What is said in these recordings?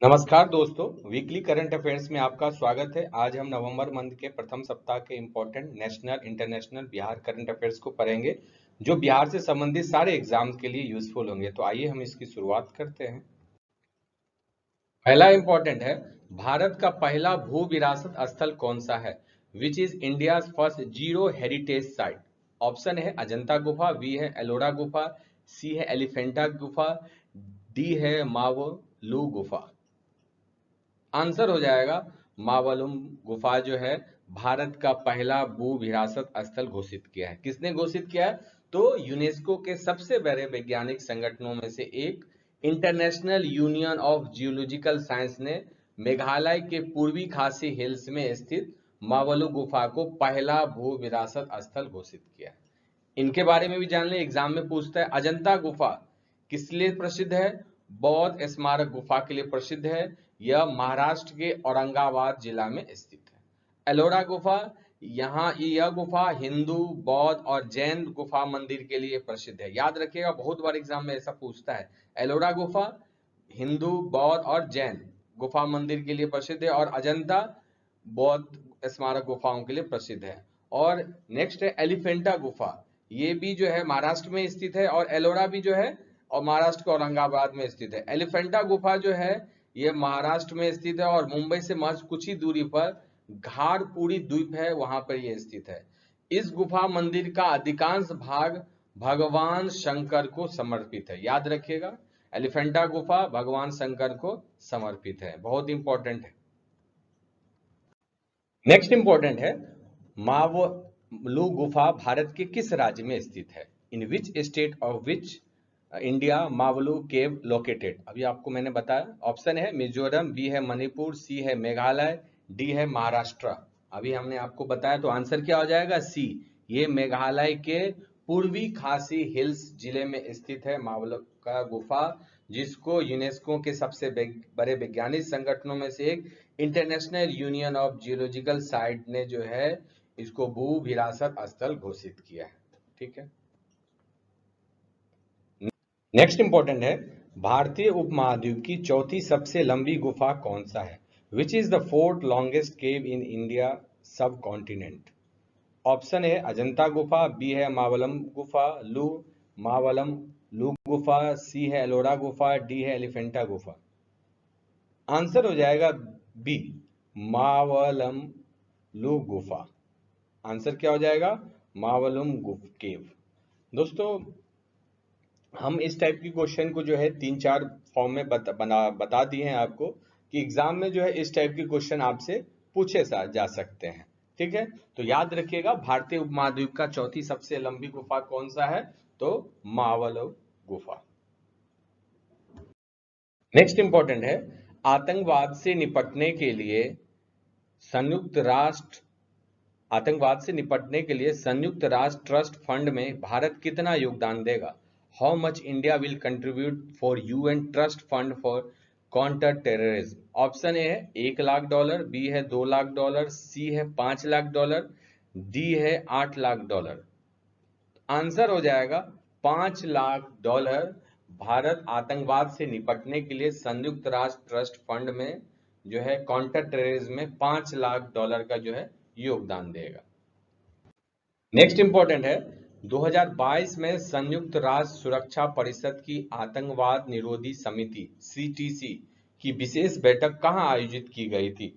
नमस्कार दोस्तों, weekly current affairs में आपका स्वागत है। आज हम नवंबर मंथ के प्रथम सप्ताह के important national, international, Bihar current affairs को पढ़ेंगे, जो बिहार से संबंधित सारे एग्जाम्स के लिए यूजफुल होंगे। तो आइए हम इसकी शुरुआत करते हैं। पहला इम्पोर्टेंट है, भारत का पहला भू विरासत स्थल कौन सा है? Which is India's first zero heritage site? Option है अजंता गुफा, बी है एलोरा गुफा, सी है एलिफेंटा गुफा, डी है मावलू गुफा। आंसर हो जाएगा मावलुम गुफा जो है भारत का पहला भू विरासत स्थल घोषित किया है। किसने घोषित किया है? तो यूनेस्को के सबसे बड़े वैज्ञानिक संगठनों में से एक international union of geological science ने मेघालय के पूर्वी खासी हिल्स में स्थित मावलु गुफा को पहला भू विरासत स्थल घोषित किया है। इनके बारे में भी जान ले, एग्जाम में पूछता है। अजंता गुफा किस लिए प्रसिद्ध है? बौद्ध स्मारक गुफा के लिए प्रसिद्ध है। यह महाराष्ट्र के औरंगाबाद जिला में स्थित है। एलोरा गुफा, यहाँ यह गुफा हिंदू, बौद्ध और जैन गुफा मंदिर के लिए प्रसिद्ध है। याद रखिएगा, बहुत बार एग्जाम में ऐसा पूछता है। एलोरा गुफा हिंदू, बौद्ध और जैन गुफा मंदिर के लिए प्रसिद्ध है, और अजंता बौद्ध स्मारक गुफाओं के लिए प्रसिद्ध है। और नेक्स्ट है एलिफेंटा गुफा, ये भी जो है महाराष्ट्र में स्थित है, और एलोरा भी जो है और महाराष्ट्र के औरंगाबाद में स्थित है। एलिफेंटा गुफा जो है ये महाराष्ट्र में स्थित है, और मुंबई से महज कुछ ही दूरी पर घारपुरी द्वीप है, वहां पर यह स्थित है। इस गुफा मंदिर का अधिकांश भाग भगवान शंकर को समर्पित है। याद रखिएगा, एलिफेंटा गुफा भगवान शंकर को समर्पित है, बहुत इंपॉर्टेंट है। नेक्स्ट इंपॉर्टेंट है, मावलू गुफा भारत के किस राज्य में स्थित है? In which state of which India Mawluh cave located? अभी आपको मैंने बताया। ऑप्शन है मिजोरम, बी है मणिपुर, सी है मेघालय, डी है महाराष्ट्र। अभी हमने आपको बताया, तो आंसर क्या हो जाएगा? सी। ये मेघालय के पूर्वी खासी हिल्स जिले में स्थित है मावलू का गुफा, जिसको यूनेस्को के सबसे बड़े वैज्ञानिक संगठनों में से एक international union of geological site ने जो है इसको भू विरासत स्थल घोषित किया है। ठीक है। नेक्स्ट इंपॉर्टेंट है, भारतीय उपमहाद्वीप की चौथी सबसे लंबी गुफा कौन सा है? Which is the fourth longest cave in India सब कॉन्टिनेंट? ऑप्शन है अजंता गुफा, बी है मावलम गुफा, मावलम लू गुफा, सी है एलोरा गुफा, डी है एलिफेंटा गुफा। आंसर हो जाएगा बी, मावलम लू गुफा। आंसर क्या हो जाएगा? मावलम केव। दोस्तों, हम इस टाइप की क्वेश्चन को जो है 3-4 फॉर्म में बता दिए हैं आपको, कि एग्जाम में जो है इस टाइप के क्वेश्चन आपसे पूछे जा सकते हैं। ठीक है, तो याद रखिएगा, भारतीय उपमहाद्वीप का चौथी सबसे लंबी गुफा कौन सा है? तो मावलम गुफा। नेक्स्ट इंपॉर्टेंट है, आतंकवाद से निपटने के लिए संयुक्त राष्ट्र आतंकवाद से निपटने के लिए संयुक्त राष्ट्र ट्रस्ट फंड में भारत कितना योगदान देगा? How much India will contribute for UN trust fund for counter terrorism? Option A है $1 लाख, बी है $2 लाख, सी है $5 लाख, डी है $8 लाख। आंसर हो जाएगा $5 लाख। भारत आतंकवाद से निपटने के लिए संयुक्त राष्ट्र ट्रस्ट फंड में जो है काउंटर टेररिज्म में $5 लाख का जो है योगदान देगा। नेक्स्ट इंपॉर्टेंट है, 2022 में संयुक्त राष्ट्र सुरक्षा परिषद की आतंकवाद निरोधी समिति सीटीसी की विशेष बैठक कहां आयोजित की गई थी?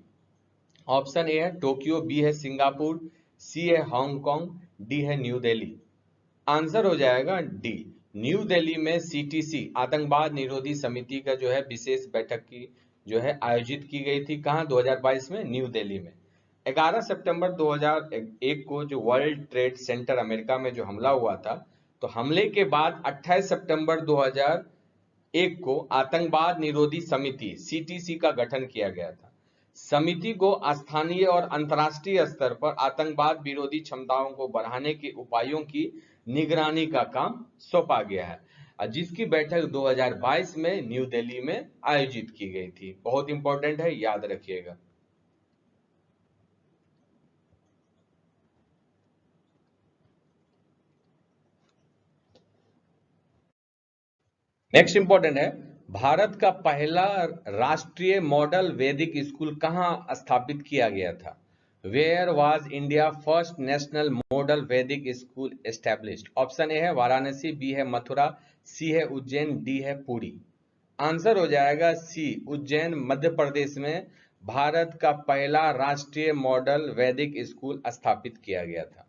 ऑप्शन ए है टोक्यो, बी है सिंगापुर, सी है हांगकांग, डी है न्यू दिल्ली। आंसर हो जाएगा डी, न्यू दिल्ली में सीटीसी आतंकवाद निरोधी समिति का जो है विशेष बैठक की जो है आयोजित की गई थी। कहां? 2022 में न्यू दिल्ली में। 11 सितंबर 2001 को जो वर्ल्ड ट्रेड सेंटर अमेरिका में जो हमला हुआ था, तो हमले के बाद 28 सितंबर 2001 को आतंकवाद निरोधी समिति सीटीसी का गठन किया गया था। समिति को स्थानीय और अंतर्राष्ट्रीय स्तर पर आतंकवाद विरोधी क्षमताओं को बढ़ाने के उपायों की निगरानी का काम सौंपा गया है, जिसकी बैठक 2022 में न्यू दिल्ली में आयोजित की गई थी। बहुत इंपॉर्टेंट है, याद रखिएगा। नेक्स्ट इंपॉर्टेंट है, भारत का पहला राष्ट्रीय मॉडल वैदिक स्कूल कहाँ स्थापित किया गया था? Where was India first national model Vedic school established? Option A है वाराणसी, बी है मथुरा, सी है उज्जैन, डी है पुरी। आंसर हो जाएगा सी, उज्जैन मध्य प्रदेश में भारत का पहला राष्ट्रीय मॉडल वैदिक स्कूल स्थापित किया गया था।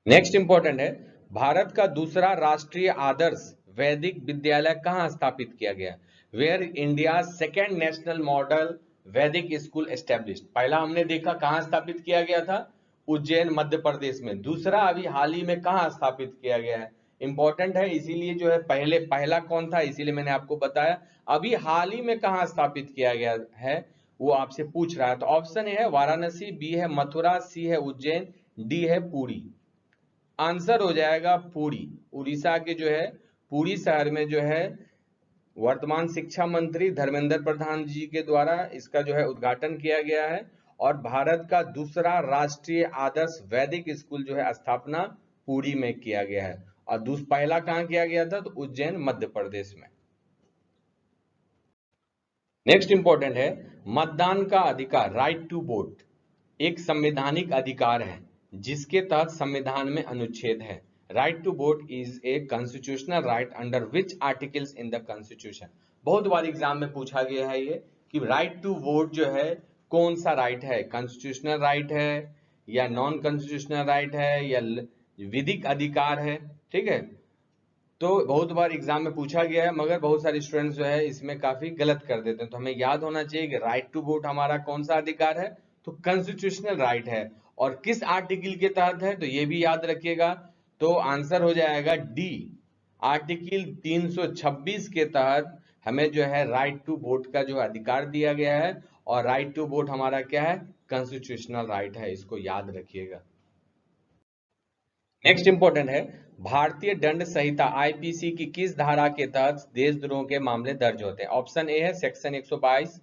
नेक्स्ट इंपॉर्टेंट है, भारत का दूसरा राष्ट्रीय आदर्श वैदिक विद्यालय कहाँ स्थापित किया गया? Where India second national model Vedic school established? पहला हमने देखा कहाँ स्थापित किया गया था, उज्जैन मध्य प्रदेश में। दूसरा अभी हाल ही में कहाँ स्थापित किया गया है, इंपॉर्टेंट है, इसीलिए जो है पहला कौन था, इसीलिए मैंने आपको बताया। अभी हाल ही में कहाँ स्थापित किया गया है वो आपसे पूछ रहा है। तो ऑप्शन ए है वाराणसी, बी है मथुरा, सी है उज्जैन, डी है पुरी। आंसर हो जाएगा पुरी। उड़ीसा के जो है पुरी शहर में जो है वर्तमान शिक्षा मंत्री धर्मेंद्र प्रधान जी के द्वारा इसका जो है उद्घाटन किया गया है और भारत का दूसरा राष्ट्रीय आदर्श वैदिक स्कूल जो है स्थापना पुरी में किया गया है। और पहला कहां किया गया था, तो उज्जैन मध्य प्रदेश में। नेक्स्ट इंपॉर्टेंट है, मतदान का अधिकार, राइट टू वोट, एक संवैधानिक अधिकार है जिसके तहत संविधान में अनुच्छेद है। Right to vote is a constitutional right under which articles in the constitution? बहुत बार एग्जाम में पूछा गया है ये कि राइट टू वोट जो है कौन सा राइट है, कॉन्स्टिट्यूशनल राइट है या नॉन कॉन्स्टिट्यूशनल राइट है या विधिक अधिकार है। ठीक है, तो बहुत बार एग्जाम में पूछा गया है, मगर बहुत सारे स्टूडेंट्स जो है इसमें काफी गलत कर देते हैं। तो हमें याद होना चाहिए कि राइट टू वोट हमारा कौन सा अधिकार है, तो कॉन्स्टिट्यूशनल राइट है। और किस आर्टिकल के तहत है, तो ये भी याद रखिएगा। तो आंसर हो जाएगा डी, आर्टिकल 326 के तहत हमें जो है राइट टू वोट का जो अधिकार दिया गया है। और राइट टू वोट हमारा क्या है, कॉन्स्टिट्यूशनल राइट है, इसको याद रखिएगा। नेक्स्ट इंपॉर्टेंट है, भारतीय दंड संहिता आईपीसी की किस धारा के तहत देशद्रोह के मामले दर्ज होते हैं? ऑप्शन ए है सेक्शन 122,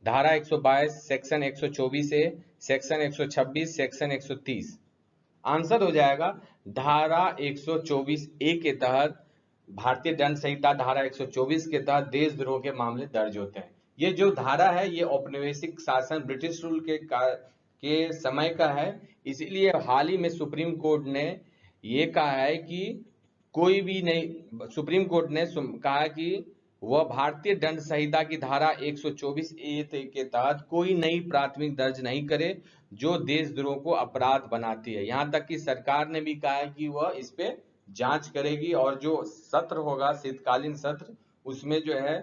धारा 122, सेक्शन 124 ए, सेक्शन 126, सेक्शन 130। आंसर हो जाएगा धारा 124 ए के तहत, भारतीय दंड संहिता धारा 124 के तहत देशद्रोह के मामले दर्ज होते हैं। ये जो धारा है ये औपनिवेशिक शासन ब्रिटिश रूल के समय का है, इसीलिए हाल ही में सुप्रीम कोर्ट ने ये कहा है कि कोई भी नहीं, सुप्रीम कोर्ट ने कहा कि वह भारतीय दंड संहिता की धारा 124 ए के तहत कोई नई प्राथमिक दर्ज नहीं करे जो देशद्रोह को अपराध बनाती है। यहां तक कि सरकार ने भी कहा है कि वह इस पे जांच करेगी और जो सत्र होगा शीतकालीन सत्र, उसमें जो है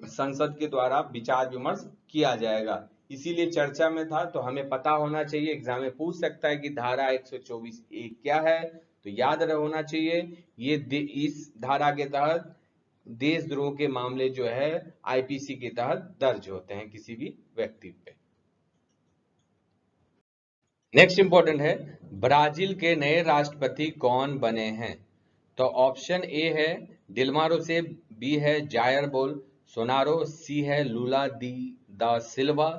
संसद के द्वारा विचार विमर्श किया जाएगा। इसीलिए चर्चा में था, तो हमें पता होना चाहिए, एग्जाम में पूछ सकता है कि धारा 124 ए क्या है, तो याद होना चाहिए ये इस धारा के तहत देशद्रोह के मामले जो है आईपीसी के तहत दर्ज होते हैं किसी भी व्यक्ति पे। नेक्स्ट इंपॉर्टेंट है, ब्राजील के नए राष्ट्रपति कौन बने हैं? तो ऑप्शन ए है डिल्मा रूसेफ, बी है जायर बोल्सोनारो, सी है लूला दा सिल्वा,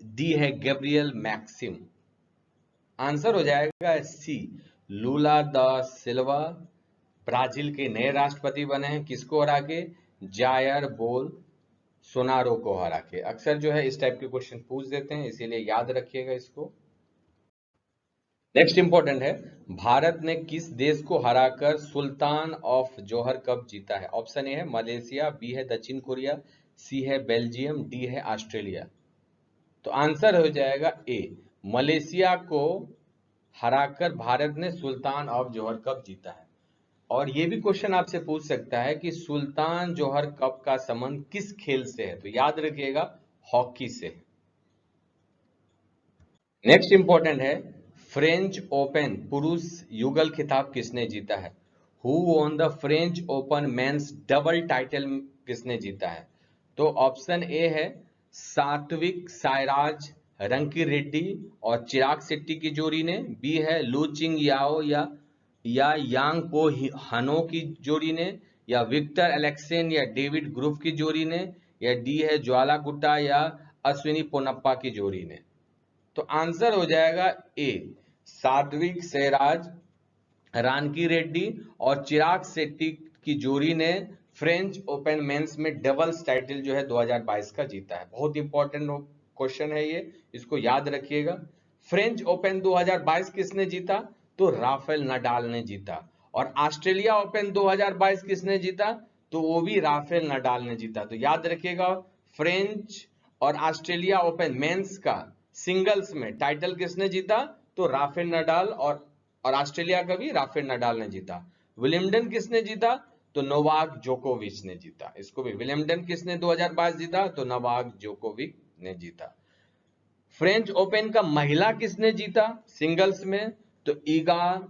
डी है गैब्रियल मैक्सिम। आंसर हो जाएगा सी, लूला दा सिल्वा ब्राजील के नए राष्ट्रपति बने हैं। किसको हरा के? जायर बोल्सोनारो को हरा के। अक्सर जो है इस टाइप के क्वेश्चन पूछ देते हैं, इसीलिए याद रखिएगा इसको। नेक्स्ट इंपॉर्टेंट है, भारत ने किस देश को हराकर सुल्तान ऑफ जोहर कप जीता है? ऑप्शन ए है मलेशिया, बी है दक्षिण कोरिया, सी है बेल्जियम, डी है ऑस्ट्रेलिया। तो आंसर हो जाएगा ए, मलेशिया को हराकर भारत ने सुल्तान ऑफ जोहर कप जीता है। और ये भी क्वेश्चन आपसे पूछ सकता है कि सुल्तान जोहर कप का संबंध किस खेल से है, तो याद रखिएगा हॉकी से। नेक्स्ट इंपॉर्टेंट है, फ्रेंच ओपन पुरुष युगल खिताब किसने जीता है? Who won the French open men's double title किसने जीता है? तो ऑप्शन ए है सात्विक साईराज रंकी रेड्डी और चिराग शेट्टी की जोड़ी ने, बी है लू चिंग याओ या यांग पो हनो की जोड़ी ने, या विक्टर एलेक्सेन या डेविड ग्रुफ की जोड़ी ने, या डी है ज्वाला गुट्टा या अश्विनी पोनप्पा की जोड़ी ने। तो आंसर हो जाएगा ए, सात्विक साईराज रानकी रेड्डी और चिराग शेट्टी की जोड़ी ने फ्रेंच ओपन मेंस में डबल्स टाइटल जो है 2022 का जीता है। बहुत इंपॉर्टेंट क्वेश्चन है ये, इसको याद रखिएगा। फ्रेंच ओपन 2022 किसने जीता? तो राफेल नडाल ने जीता। और ऑस्ट्रेलिया ओपन 2022 किसने जीता? तो वो भी राफेल नडाल ने जीता। तो याद रखिएगा, फ्रेंच और ऑस्ट्रेलिया ओपन मेंस का सिंगल्स में टाइटल किसने जीता? तो राफेल नडाल, और ऑस्ट्रेलिया का भी राफेल नडाल ने जीता। विलियमडन किसने जीता? तो नोवाक जोकोविच ने जीता। इसको भी, विलियमडन किसने 2022 जीता? तो नोवाक जोकोविच ने जीता। फ्रेंच ओपन का महिला किसने जीता सिंगल्स में? तो ईगा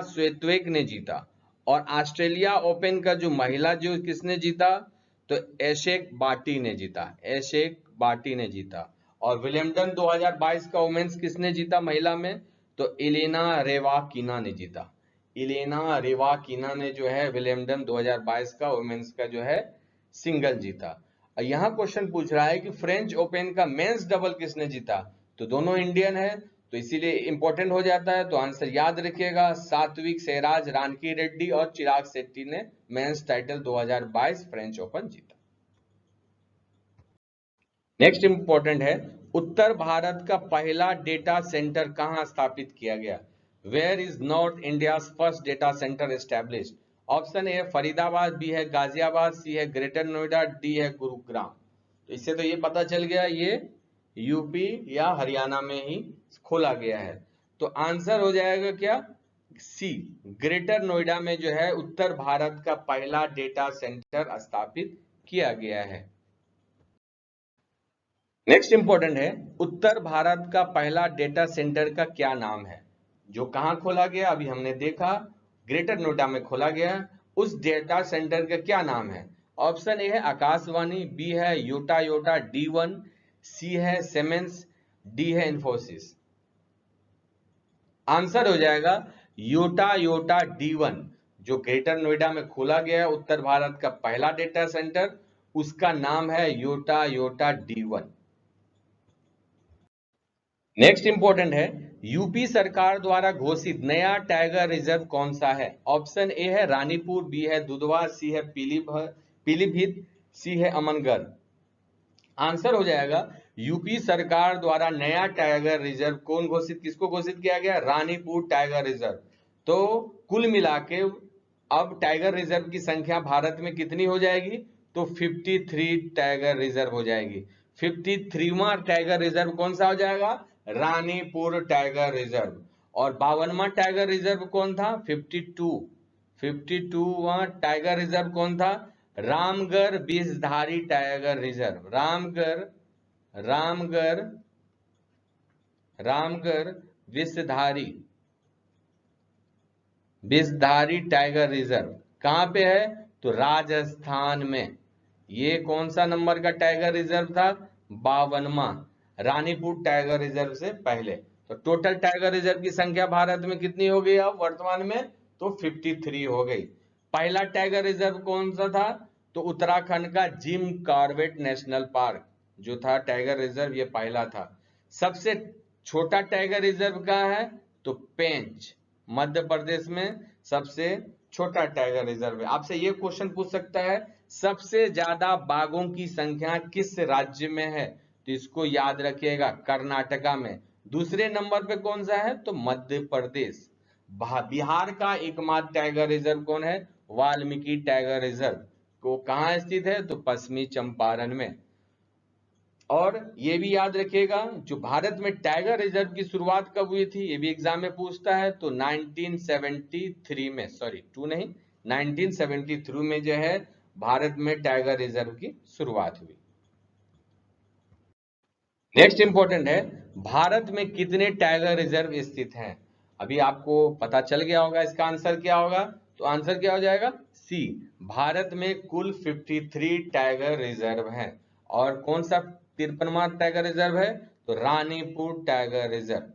स्वेत्वेक ने जीता। और ऑस्ट्रेलिया ओपन का जो महिला जो किसने जीता? तो एशेक बाटी ने जीता। और विलियमडन 2022 का वुमेन्स किसने जीता महिला में? तो इलेना रेवाकिना ने जीता। इलेना रेवाकिना ने जो है विलियमडन 2022 का वुमेन्स का जो है सिंगल जीता। यहां क्वेश्चन पूछ रहा है कि फ्रेंच ओपन का मेंस डबल किसने जीता? तो दोनों इंडियन है, तो इसीलिए इंपॉर्टेंट हो जाता है। तो आंसर याद रखिएगा, सात्विक साईराज रानकीरेड्डी और चिराग शेट्टी ने मेंस टाइटल 2022 फ्रेंच ओपन जीता। नेक्स्ट इंपॉर्टेंट है, उत्तर भारत का पहला डेटा सेंटर कहां स्थापित किया गया? Where is north India first data center established? Option A है फरीदाबाद, बी है गाजियाबाद, सी है ग्रेटर नोएडा, डी है गुरुग्राम। तो इससे तो ये पता चल गया ये यूपी या हरियाणा में ही खोला गया है। तो आंसर हो जाएगा क्या? सी, ग्रेटर नोएडा में जो है उत्तर भारत का पहला डेटा सेंटर स्थापित किया गया है। नेक्स्ट इंपॉर्टेंट है, उत्तर भारत का पहला डेटा सेंटर का क्या नाम है? जो कहां खोला गया, अभी हमने देखा ग्रेटर नोएडा में खोला गया। उस डेटा सेंटर का क्या नाम है? ऑप्शन ए है आकाशवाणी, बी है योटा योटा D1, सी है सिमेंस, डी है इंफोसिस। आंसर हो जाएगा योटा योटा D1, जो ग्रेटर नोएडा में खोला गया उत्तर भारत का पहला डेटा सेंटर, उसका नाम है Yotta Yotta D1। Next important है, यूपी सरकार द्वारा घोषित नया टाइगर रिजर्व कौन सा है? ऑप्शन ए है रानीपुर, बी है दुधवा, सी है पीलीभीत, सी है अमनगढ़। आंसर हो जाएगा यूपी सरकार द्वारा नया टाइगर रिजर्व किसको घोषित किया गया? Ranipur tiger reserve. तो कुल मिला के अब टाइगर रिजर्व की संख्या भारत में कितनी हो जाएगी? तो 53 टाइगर रिजर्व हो जाएगी। 53वां टाइगर रिजर्व कौन सा हो जाएगा? Ranipur tiger reserve. और 52वां टाइगर रिजर्व कौन था? 52वां टाइगर रिजर्व कौन था? Ramgarh Vishdhari tiger reserve. Ramgarh Vishdhari tiger reserve कहां पे है? तो राजस्थान में। ये कौन सा नंबर का टाइगर रिजर्व था? 52वां, रानीपुर टाइगर रिजर्व से पहले। तो टोटल टाइगर रिजर्व की संख्या भारत में कितनी हो गई अब वर्तमान में? तो 53 हो गई। पहला टाइगर रिजर्व कौन सा था? तो उत्तराखंड का जिम कॉर्बेट नेशनल पार्क जो था टाइगर रिजर्व, ये पहला था। सबसे छोटा टाइगर रिजर्व कहाँ है? तो पेंच, मध्य प्रदेश में सबसे छोटा टाइगर रिजर्व है। आपसे ये क्वेश्चन पूछ सकता है, सबसे ज्यादा बाघों की संख्या किस राज्य में है? तो इसको याद रखिएगा, कर्नाटका में। दूसरे नंबर पे कौन सा है? तो मध्य प्रदेश। बिहार का एकमात्र टाइगर रिजर्व कौन है? Valmiki tiger reserve. वो कहां स्थित है? तो पश्चिमी चंपारण में। और ये भी याद रखिएगा, जो भारत में टाइगर रिजर्व की शुरुआत कब हुई थी, ये भी एग्जाम में पूछता है। तो 1973 में, सॉरी 2 नहीं, 1973 में जो है भारत में टाइगर रिजर्व की शुरुआत हुई। नेक्स्ट इंपॉर्टेंट है, भारत में कितने टाइगर रिजर्व स्थित हैं? अभी आपको पता चल गया होगा इसका आंसर क्या होगा। तो आंसर क्या हो जाएगा? सी, भारत में कुल 53 टाइगर रिजर्व हैं। और कौन सा 53वां टाइगर रिजर्व है? तो रानीपुर टाइगर रिजर्व।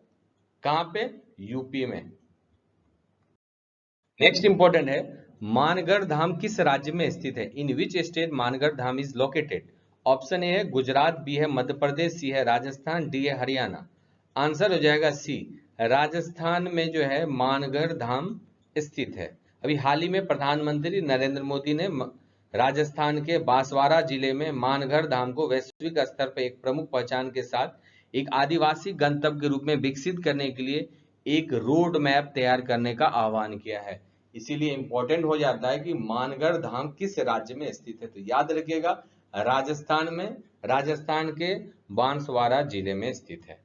कहां पे? यूपी में। नेक्स्ट इंपॉर्टेंट है, मानगढ़ धाम किस राज्य में स्थित है? In which state Mangarh Dham is located? Option A है गुजरात, बी है मध्य प्रदेश, सी है राजस्थान, डी है हरियाणा। आंसर हो जाएगा सी, राजस्थान में जो है मानगढ़ धाम स्थित है। अभी हाल ही में प्रधानमंत्री नरेंद्र मोदी ने राजस्थान के बांसवाड़ा जिले में मानगढ़ धाम को वैश्विक स्तर पर एक प्रमुख पहचान के साथ एक आदिवासी गंतव्य के रूप में विकसित करने के लिए एक रोड मैप तैयार करने का आह्वान किया है। इसीलिए इंपॉर्टेंट हो जाता है कि मानगढ़ धाम किस राज्य में स्थित है, तो याद रखिएगा राजस्थान में, राजस्थान के बांसवाड़ा जिले में स्थित है।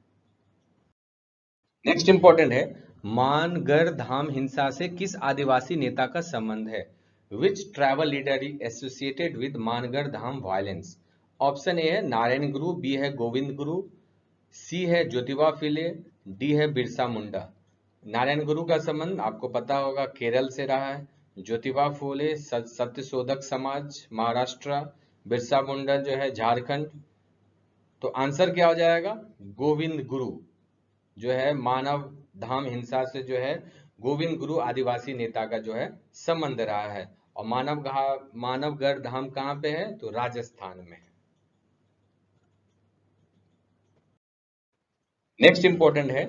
नेक्स्ट इंपॉर्टेंट है, मानगढ़ धाम हिंसा से किस आदिवासी नेता का संबंध है? Which tribal leader is associated with Mangarh Dham violence? Option A है नारायण गुरु, बी है गोविंद गुरु, सी है ज्योतिबा फुले, डी है बिरसा मुंडा। नारायण गुरु का संबंध आपको पता होगा केरल से रहा है, ज्योतिबा फुले सत्यशोधक समाज महाराष्ट्र, बिरसा मुंडा जो है झारखंड। तो आंसर क्या हो जाएगा? गोविंद गुरु जो है मानव धाम हिंसा से जो है गोविंद गुरु आदिवासी नेता का जो है संबंध रहा है। और मानवगढ़ धाम कहां पे है? तो राजस्थान में है। नेक्स्ट इंपॉर्टेंट है,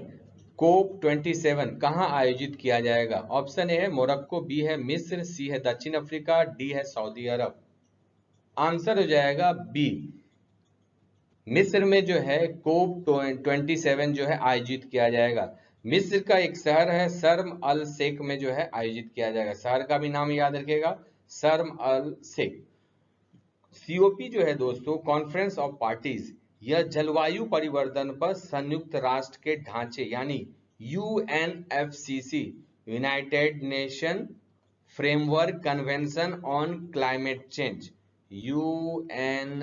कोप 27 कहां आयोजित किया जाएगा? ऑप्शन ए है मोरक्को, बी है मिस्र, सी है दक्षिण अफ्रीका, डी है सऊदी अरब। आंसर हो जाएगा बी, मिस्र में जो है कोप 27 जो है आयोजित किया जाएगा। मिस्र का एक शहर है शर्म अल शेख में जो है आयोजित किया जाएगा। शहर का भी नाम याद रखिएगा, शर्म अल शेख। सीओपी जो है दोस्तों, कॉन्फ्रेंस ऑफ पार्टीज, यह जलवायु परिवर्तन पर संयुक्त राष्ट्र के ढांचे यानी UNFCCC, United nation framework convention on climate change, UNFCCC,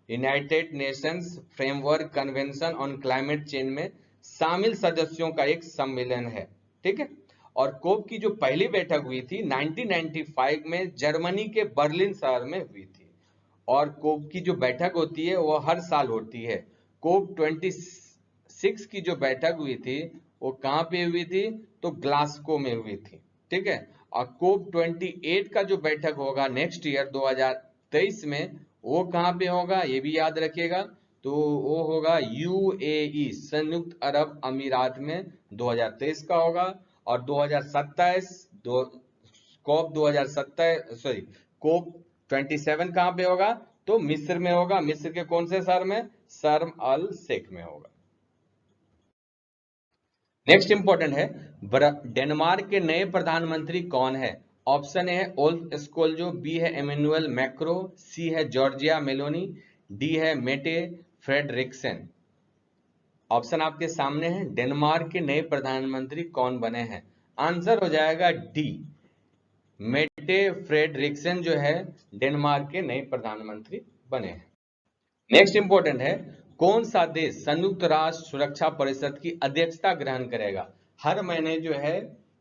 United Nations framework convention on climate change में शामिल सदस्यों का एक सम्मेलन है। ठीक है। और कोप की जो पहली बैठक हुई थी 1995 में जर्मनी के बर्लिन शहर में हुई थी। और कोप की जो बैठक होती है वो हर साल होती है। कोप 26 की जो बैठक हुई थी वो कहां पे हुई थी? तो ग्लासगो में हुई थी। ठीक है। और कोप 28 का जो बैठक होगा नेक्स्ट ईयर 2023 में, वो कहां पे होगा ये भी याद रखिएगा, तो वो होगा यूएई, संयुक्त अरब अमीरात में 2023 का होगा। और 2027 कोप 27 कहां पे होगा? तो मिस्र में होगा। मिस्र के कौन से शहर में? शर्म अल शेख में होगा। नेक्स्ट इंपॉर्टेंट है, डेनमार्क के नए प्रधानमंत्री कौन है? ऑप्शन ए है ओल्फ स्कोल्जो, बी है एमेनुअल मैक्रो, सी है जॉर्जिया मेलोनी, डी है मेटे फ्रेडरिक्सन। ऑप्शन आपके सामने है, डेनमार्क के नए प्रधानमंत्री कौन बने हैं? आंसर हो जाएगा डी, मेटे फ्रेडरिक्सन जो है डेनमार्क के नए प्रधानमंत्री बने हैं। नेक्स्ट इंपॉर्टेंट है, कौन सा देश संयुक्त राष्ट्र सुरक्षा परिषद की अध्यक्षता ग्रहण करेगा? हर महीने जो है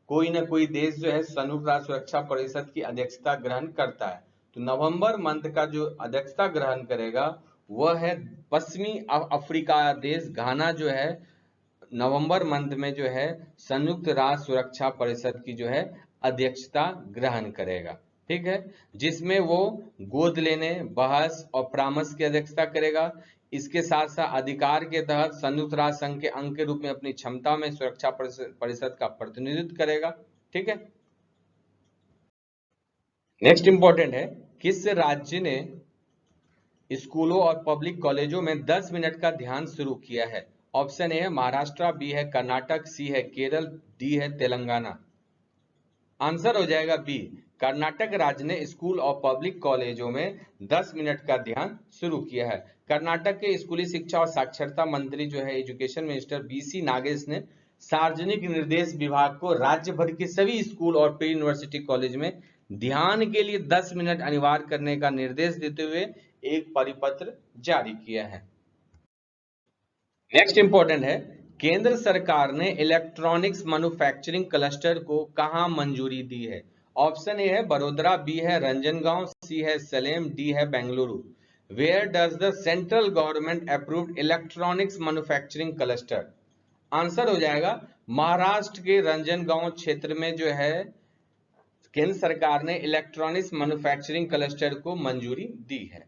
कोई ना कोई देश जो है संयुक्त राष्ट्र सुरक्षा परिषद की अध्यक्षता ग्रहण करता है। तो नवंबर मंथ का जो अध्यक्षता ग्रहण करेगा वह है पश्चिमी अफ्रीका देश घाना जो है नवंबर मंथ में जो है संयुक्त राष्ट्र सुरक्षा परिषद की जो है अध्यक्षता ग्रहण करेगा। ठीक है। जिसमें वो गोद लेने, बहस और परामर्श की अध्यक्षता करेगा। इसके साथ साथ अधिकार के तहत संयुक्त राष्ट्र संघ के अंग के रूप में अपनी क्षमता में सुरक्षा परिषद का प्रतिनिधित्व करेगा। ठीक है। नेक्स्ट इंपॉर्टेंट है, किस राज्य ने स्कूलों और पब्लिक कॉलेजों में 10 मिनट का ध्यान शुरू किया है? ऑप्शन ए है महाराष्ट्र, बी है कर्नाटक, सी है केरल, डी है तेलंगाना। आंसर हो जाएगा बी, कर्नाटक राज्य ने स्कूल और पब्लिक कॉलेजों में 10 मिनट का ध्यान शुरू किया है। कर्नाटक के स्कूली शिक्षा और साक्षरता मंत्री जो है एजुकेशन मिनिस्टर बीसी नागेश ने सार्वजनिक निर्देश विभाग को राज्य भर के सभी स्कूल और प्री यूनिवर्सिटी कॉलेज में ध्यान के लिए 10 मिनट अनिवार्य करने का निर्देश देते हुए एक परिपत्र जारी किया है। नेक्स्ट इंपॉर्टेंट है, केंद्र सरकार ने इलेक्ट्रॉनिक्स मैन्युफैक्चरिंग क्लस्टर को कहां मंजूरी दी है? ऑप्शन ए है बड़ोदरा, बी है रंजनगांव, सी है सलेम, डी है Bengaluru. Where does the central government approved electronics manufacturing cluster? Answer हो जाएगा महाराष्ट्र के रंजनगांव क्षेत्र में जो है केंद्र सरकार ने इलेक्ट्रॉनिक्स मैन्युफैक्चरिंग क्लस्टर को मंजूरी दी है।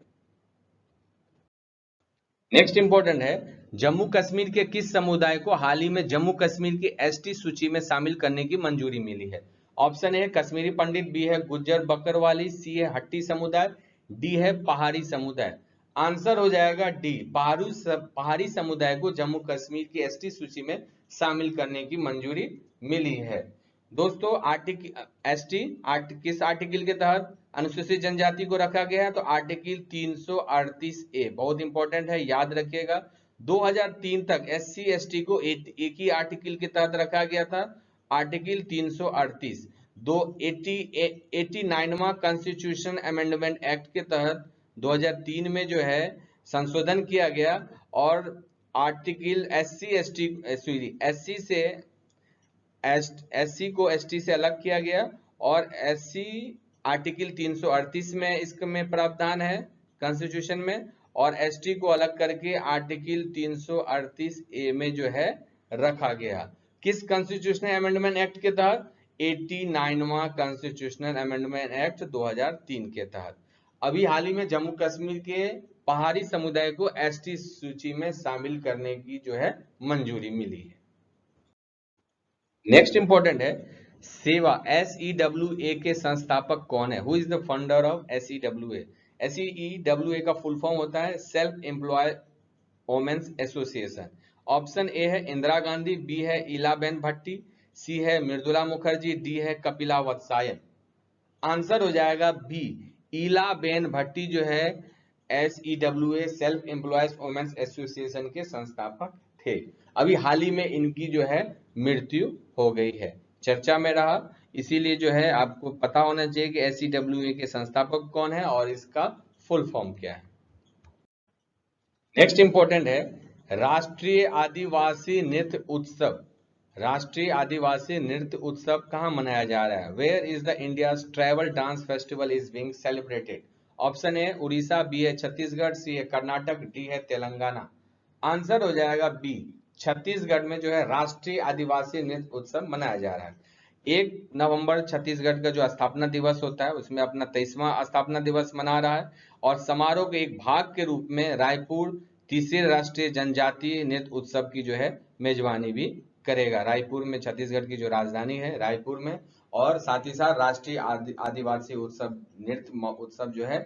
नेक्स्ट इंपॉर्टेंट है, जम्मू कश्मीर के किस समुदाय को हाल ही में जम्मू कश्मीर की एसटी सूची में शामिल करने की मंजूरी मिली है? Option A Kashmiri Pandit, B है गुज्जर बकरवाली, सी है हट्टी समुदाय, डी है पहाड़ी समुदाय। आंसर हो जाएगा डी, पहाड़ी समुदाय को जम्मू कश्मीर की एसटी सूची में शामिल करने की मंजूरी मिली है। दोस्तों एसटी किस आर्टिकल के तहत अनुसूचित जनजाति को रखा गया है? तो आर्टिकल 338 ए, बहुत इंपॉर्टेंट है, याद रखिएगा। 2003 तक एससी एसटी को एक ही आर्टिकल के तहत रखा गया था, आर्टिकल 338। 89वां कॉन्स्टिट्यूशन अमेंडमेंट एक्ट के तहत 2003 में जो है संशोधन किया गया और आर्टिकल एससी को एसटी से अलग किया गया और एससी आर्टिकल 338 में इसमें प्रावधान है कॉन्स्टिट्यूशन में, और एसटी को अलग करके आर्टिकल 338 ए में जो है रखा गया। किस कॉन्स्टिट्यूशनल अमेंडमेंट एक्ट के तहत? 89वां कॉन्स्टिट्यूशनल अमेंडमेंट एक्ट 2003 के तहत। अभी हाल ही में जम्मू कश्मीर के पहाड़ी समुदाय को एसटी सूची में शामिल करने की जो है मंजूरी मिली है। नेक्स्ट इंपॉर्टेंट है सेवा, SEWA के संस्थापक कौन है? Who is the founder of SEWA? SEWA का फुल फॉर्म होता है self employ women's association. Option A है इंदिरा गांधी, बी है इलाबेन भट्टी, सी है मृदुला मुखर्जी, डी है कपिला वत्सायन। आंसर हो जाएगा बी, इलाबेन भट्टी जो है SEWA self employees women's association के संस्थापक थे। अभी हाल ही में इनकी जो है मृत्यु हो गई है, चर्चा में रहा, इसीलिए जो है आपको पता होना चाहिए कि SEWA के संस्थापक कौन है और इसका फुल फॉर्म क्या है। नेक्स्ट इंपॉर्टेंट है राष्ट्रीय आदिवासी नृत्य उत्सव। राष्ट्रीय आदिवासी नृत्य उत्सव कहां मनाया जा रहा है? Where is the India's tribal dance festival is being celebrated? Option A Orissa, B है छत्तीसगढ़, सी है कर्नाटक, डी है तेलंगाना। आंसर हो जाएगा बी, छत्तीसगढ़ में जो है राष्ट्रीय आदिवासी नृत्य उत्सव मनाया जा रहा है। 1 नवंबर छत्तीसगढ़ का जो स्थापना दिवस होता है उसमें अपना 23वां स्थापना दिवस मना रहा है और समारोह के एक भाग के रूप में रायपुर तीसरे राष्ट्रीय जनजातीय नृत्य उत्सव की जो है मेजबानी भी करेगा। रायपुर में, छत्तीसगढ़ की जो राजधानी है रायपुर में, और साथ ही साथ राष्ट्रीय आदिवासी उत्सव नृत्य उत्सव जो है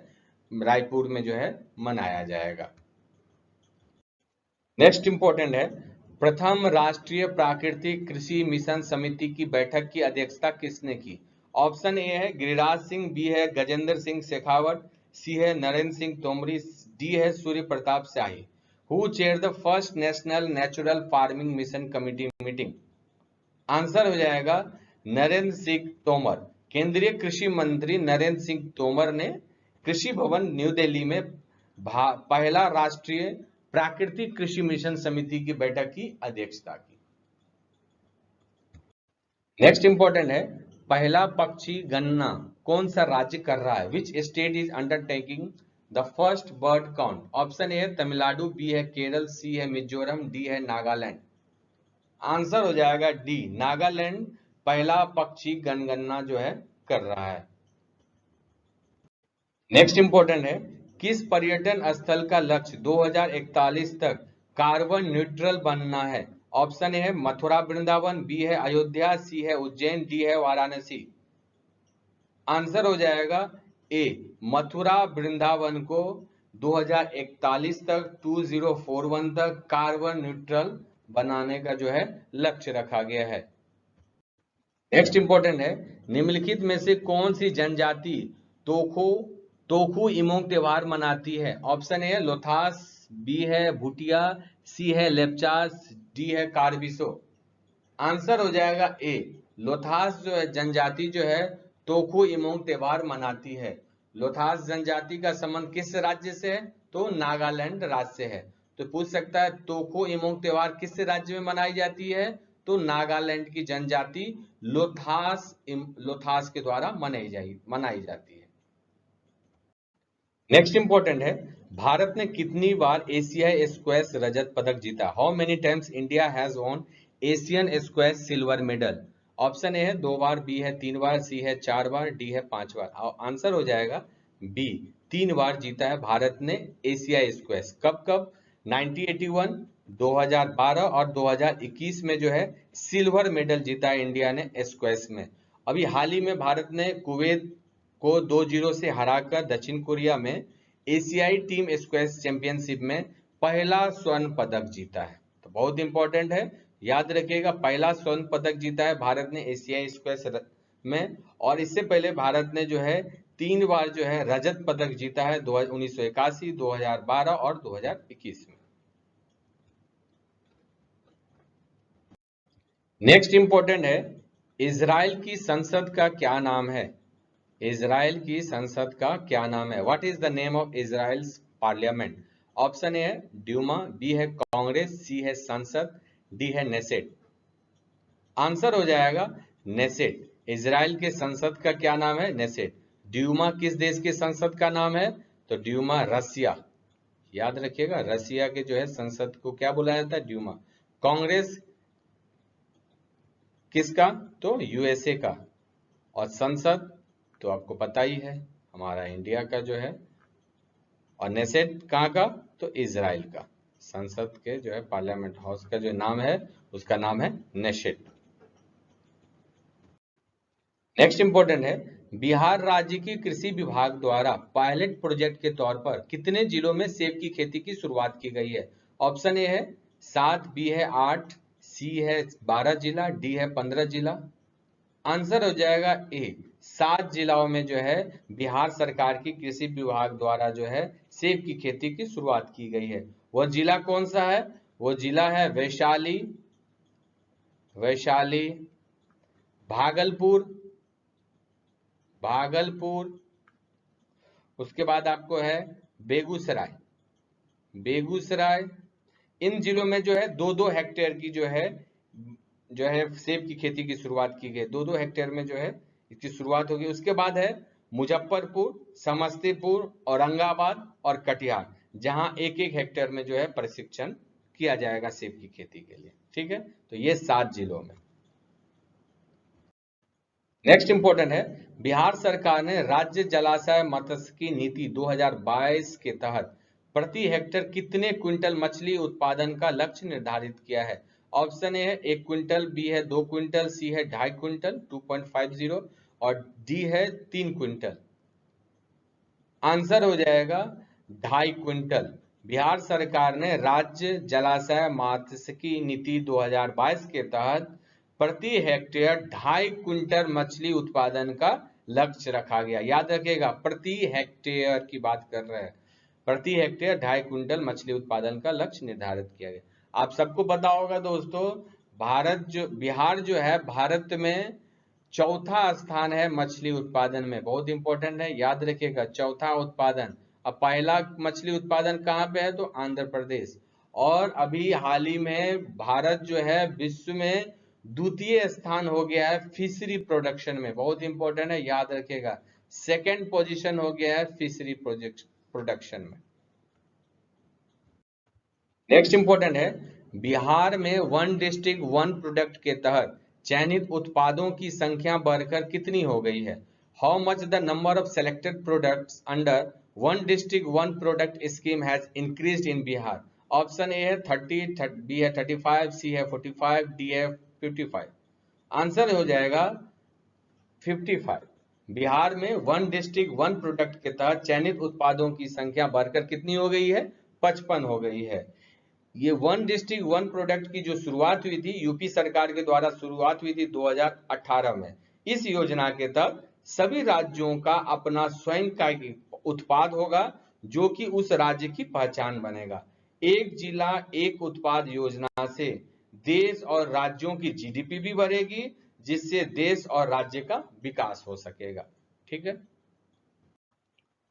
रायपुर में जो है मनाया जाएगा। नेक्स्ट इंपॉर्टेंट है प्रथम राष्ट्रीय प्राकृतिक कृषि मिशन समिति की बैठक की अध्यक्षता किसने की? ऑप्शन ए है गिरिराज सिंह, बी है गजेंद्र सिंह शेखावत, सी है नरेंद्र सिंह तोमरी, डी है Surya Pratap Shahi. Who chair the first national natural farming mission committee meeting? Answer हो जाएगा नरेंद्र सिंह तोमर। केंद्रीय कृषि मंत्री नरेंद्र सिंह तोमर ने कृषि भवन न्यू दिल्ली में पहला राष्ट्रीय प्राकृतिक कृषि मिशन समिति की बैठक की अध्यक्षता की। नेक्स्ट इंपॉर्टेंट है पहला पक्षी गणना कौन सा राज्य कर रहा है? Which state is undertaking the first bird count? Option A है तमिलनाडु, बी है केरल, सी है मिजोरम, डी है नागालैंड। आंसर हो जाएगा डी, नागालैंड पहला पक्षी गणना जो है कर रहा है। नेक्स्ट इंपॉर्टेंट है किस पर्यटन स्थल का लक्ष्य 2041 तक कार्बन न्यूट्रल बनना है? ऑप्शन ए है मथुरा वृंदावन, बी है अयोध्या, सी है उज्जैन, डी है वाराणसी। आंसर हो जाएगा ए, मथुरा वृंदावन को 2041 तक 2041 तक कार्बन न्यूट्रल बनाने का जो है लक्ष्य रखा गया है। नेक्स्ट इंपॉर्टेंट है निम्नलिखित में से कौन सी जनजाति तोखू इमोंग त्योहार मनाती है? ऑप्शन ए लोथास, बी है भूटिया, सी है लेप्चास, डी है कार्बिसो। आंसर हो जाएगा ए, लोथास जो है जनजाति जो है तोखू इमोंग त्योहार मनाती है। लोथास जनजाति का संबंध किस राज्य से है? तो नागालैंड राज्य से है। तो पूछ सकता है तोखू इमोंग त्योहार किस राज्य में मनाई जाती है? तो नागालैंड की जनजाति लोथास के द्वारा मनाई जाती है। नेक्स्ट इंपॉर्टेंट है भारत ने कितनी बार एशियाई स्क्वैश रजत पदक जीता? How many times India has won Asian squash silver medal? Option A है 2 बार, बी है 3 बार, सी है 4 बार, डी है 5 बार। आंसर हो जाएगा बी, 3 बार जीता है भारत ने एशियाई स्क्वैश। कब कब? 1981, 2012 और 2021 में जो है सिल्वर मेडल जीता है इंडिया ने स्क्वैश में। अभी हाल ही में भारत ने कुवैत को 2-0 से हराकर दक्षिण कोरिया में एशियाई टीम स्क्वैश चैंपियनशिप में पहला स्वर्ण पदक जीता है। तो बहुत इंपॉर्टेंट है, याद रखिएगा, पहला स्वर्ण पदक जीता है भारत ने एशियाई स्क्वैश में। और इससे पहले भारत ने जो है 3 बार जो है रजत पदक जीता है, 1981, 2012 और 2021 में। नेक्स्ट इंपॉर्टेंट है, इजराइल की संसद का क्या नाम है? इजराइल की संसद का क्या नाम है? What is the name of Israel's parliament? Option A है ड्यूमा, बी है कांग्रेस, सी है संसद, डी है नेसेट। आंसर हो जाएगा नेसेट। इजराइल के संसद का क्या नाम है? नेसेट। ड्यूमा किस देश के संसद का नाम है? तो ड्यूमा रसिया, याद रखिएगा, रसिया के जो है संसद को क्या बुलाया जाता है? ड्यूमा। कांग्रेस किसका? तो यूएसए का। और संसद तो आपको पता ही है, हमारा इंडिया का जो है। और नेसेट कहाँ का? तो इजराइल का। संसद के जो है पार्लियामेंट हाउस का जो नाम है उसका नाम है नेसेट। नेक्स्ट इंपॉर्टेंट है, बिहार राज्य की कृषि विभाग द्वारा पायलट प्रोजेक्ट के तौर पर कितने जिलों में सेब की खेती की शुरुआत की गई है? ऑप्शन ए है 7, बी है 8, सी है 12 जिला, डी है 15 जिला। आंसर हो जाएगा ए, 7 जिलाओं में जो है बिहार सरकार की कृषि विभाग द्वारा जो है सेब की खेती की शुरुआत की गई है। वह जिला कौन सा है? वो जिला है वैशाली, वैशाली, भागलपुर, भागलपुर, उसके बाद आपको है बेगूसराय, बेगूसराय। इन जिलों में जो है 2-2 हेक्टेयर की जो है सेब की खेती की शुरुआत की गई। 2-2 हेक्टेयर में जो है इसकी शुरुआत होगी। उसके बाद है मुजफ्फरपुर, समस्तीपुर, औरंगाबाद और कटिहार, जहां 1-1 हेक्टेयर में जो है प्रशिक्षण किया जाएगा सेब की खेती के लिए। ठीक है, तो ये 7 जिलों में। नेक्स्ट इंपॉर्टेंट है, बिहार सरकार ने राज्य जलाशय मत्स्यिकी नीति 2022 के तहत प्रति हेक्टेयर कितने क्विंटल मछली उत्पादन का लक्ष्य निर्धारित किया है? ऑप्शन ए है 1 क्विंटल, बी है 2 क्विंटल, सी है 2.5 क्विंटल 2.50 और डी है 3 क्विंटल। आंसर हो जाएगा 2.5 क्विंटल। बिहार सरकार ने राज्य जलाशय मत्स्यिकी नीति 2022 के तहत प्रति हेक्टेयर 2.5 क्विंटल मछली उत्पादन का लक्ष्य रखा गया। याद रखिएगा, प्रति हेक्टेयर की बात कर रहे हैं, प्रति हेक्टेयर 2.5 क्विंटल मछली उत्पादन का लक्ष्य निर्धारित किया गया। आप सबको पता होगा दोस्तों, बिहार जो है भारत में चौथा स्थान है मछली उत्पादन में। बहुत इंपॉर्टेंट है, याद रखिएगा, चौथा उत्पादन। अब पहला मछली उत्पादन कहाँ पे है? तो आंध्र प्रदेश। और अभी हाल ही में भारत जो है विश्व में द्वितीय स्थान हो गया है फिशरी प्रोडक्शन में। बहुत इंपॉर्टेंट है, याद रखिएगा, सेकंड पोजीशन हो गया है फिशरी प्रोडक्शन में। नेक्स्ट इंपॉर्टेंट है, बिहार में वन डिस्ट्रिक्ट वन प्रोडक्ट के तहत चयनित उत्पादों की संख्या बढ़कर कितनी हो गई है? How much the number of selected products under one district one product scheme has increased in Bihar? Option A है 30, बी है 35, सी है 45, डी है 55। आंसर हो जाएगा 55। बिहार में वन डिस्ट्रिक्ट वन प्रोडक्ट के तहत चयनित उत्पादों की संख्या बढ़कर कितनी हो गई है? 55 हो गई है। ये वन डिस्ट्रिक्ट वन प्रोडक्ट की जो शुरुआत हुई थी, यूपी सरकार के द्वारा शुरुआत हुई थी 2018 में। इस योजना के तहत सभी राज्यों का अपना स्वयं का उत्पाद होगा जो कि उस राज्य की पहचान बनेगा। एक जिला एक उत्पाद योजना से देश और राज्यों की जीडीपी भी बढ़ेगी, जिससे देश और राज्य का विकास हो सकेगा। ठीक है,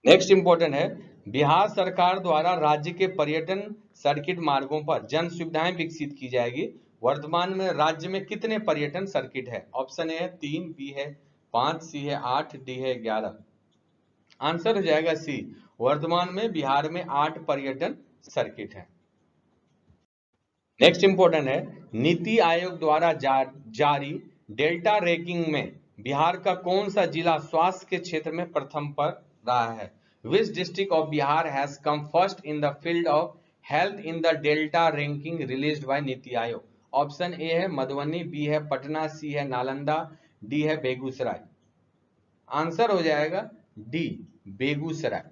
नेक्स्ट इंपॉर्टेंट है, बिहार सरकार द्वारा राज्य के पर्यटन सर्किट मार्गों पर जन सुविधाएं विकसित की जाएगी। वर्तमान में राज्य में कितने पर्यटन सर्किट है? ऑप्शन ए है 3, बी है 5, सी है 8, डी है 11। आंसर हो जाएगा सी, वर्तमान में बिहार में 8 पर्यटन सर्किट है। नेक्स्ट इंपॉर्टेंट है, नीति आयोग द्वारा जारी डेल्टा रैंकिंग में बिहार का कौन सा जिला स्वास्थ्य के क्षेत्र में प्रथम पर रहा है? Which district of Bihar has come first in the field of health in the Delta ranking released by NITI Aayog? Option A है मधुबनी, बी है पटना, सी है नालंदा, डी है बेगूसराय। आंसर हो जाएगा डी बेगूसराय।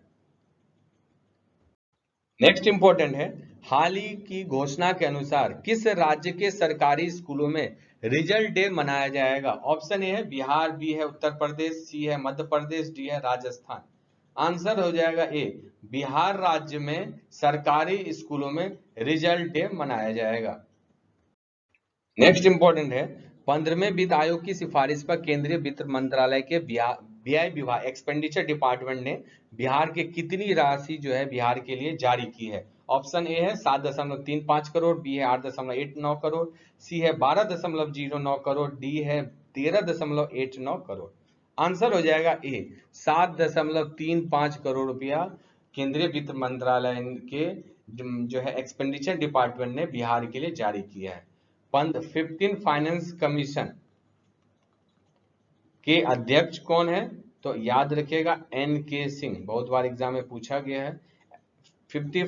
नेक्स्ट इंपॉर्टेंट है, हाल ही की घोषणा के अनुसार किस राज्य के सरकारी स्कूलों में रिजल्ट डे मनाया जाएगा? ऑप्शन ए है बिहार, बी है उत्तर प्रदेश, सी है मध्य प्रदेश, डी है राजस्थान। आंसर हो जाएगा ए बिहार राज्य में सरकारी स्कूलों में रिजल्ट डे मनाया जाएगा। नेक्स्ट इंपॉर्टेंट है, 15वें वित्त आयोग की सिफारिश पर केंद्रीय वित्त मंत्रालय के व्यय विभाग एक्सपेंडिचर डिपार्टमेंट ने बिहार के कितनी राशि जो है बिहार के लिए जारी की है? ऑप्शन ए है 7.35 करोड़, बी है 8.89 करोड़, सी है 12.09 करोड़, डी है 13.89 करोड़। आंसर हो जाएगा ए 7.35 करोड़ रुपया केंद्रीय वित्त मंत्रालय के जो है एक्सपेंडिचर डिपार्टमेंट ने बिहार के लिए जारी किया है। 15 फाइनेंस कमीशन के अध्यक्ष कौन है? तो याद रखिएगा NK सिंह, बहुत बार एग्जाम में पूछा गया है। 15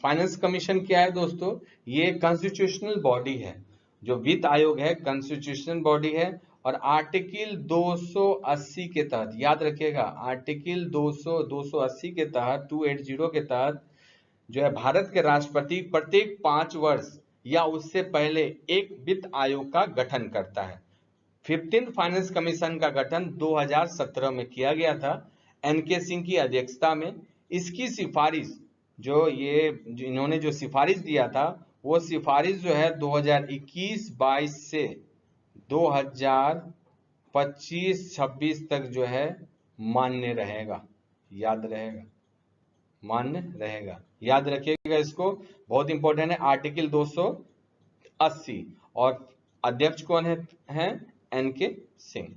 फाइनेंस कमीशन क्या है दोस्तों? ये कॉन्स्टिट्यूशनल बॉडी है, जो वित्त आयोग है कॉन्स्टिट्यूशनल बॉडी है, और आर्टिकल 280 के तहत, याद रखिएगा आर्टिकल 280 के तहत 280 के तहत जो है भारत के राष्ट्रपति प्रत्येक 5 वर्ष या उससे पहले एक वित्त आयोग का गठन करता है। 15 फाइनेंस कमीशन का गठन 2017 में किया गया था NK सिंह की अध्यक्षता में। इसकी सिफारिश इन्होंने जो सिफारिश दिया था वो सिफारिश जो है 2021-22 से 2025-26 तक जो है मान्य रहेगा, मान्य रहेगा, याद रखिएगा इसको, बहुत इंपॉर्टेंट है। आर्टिकल 280 और अध्यक्ष कौन है NK सिंह।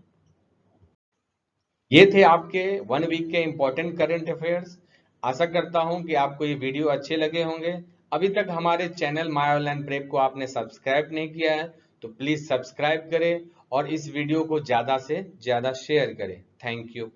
ये थे आपके 1 वीक के इंपॉर्टेंट करंट अफेयर्स। आशा करता हूं कि आपको ये वीडियो अच्छे लगे होंगे। अभी तक हमारे चैनल माय ऑनलाइन प्रेप को आपने सब्सक्राइब नहीं किया है तो प्लीज सब्सक्राइब करें और इस वीडियो को ज्यादा से ज्यादा शेयर करें। Thank you.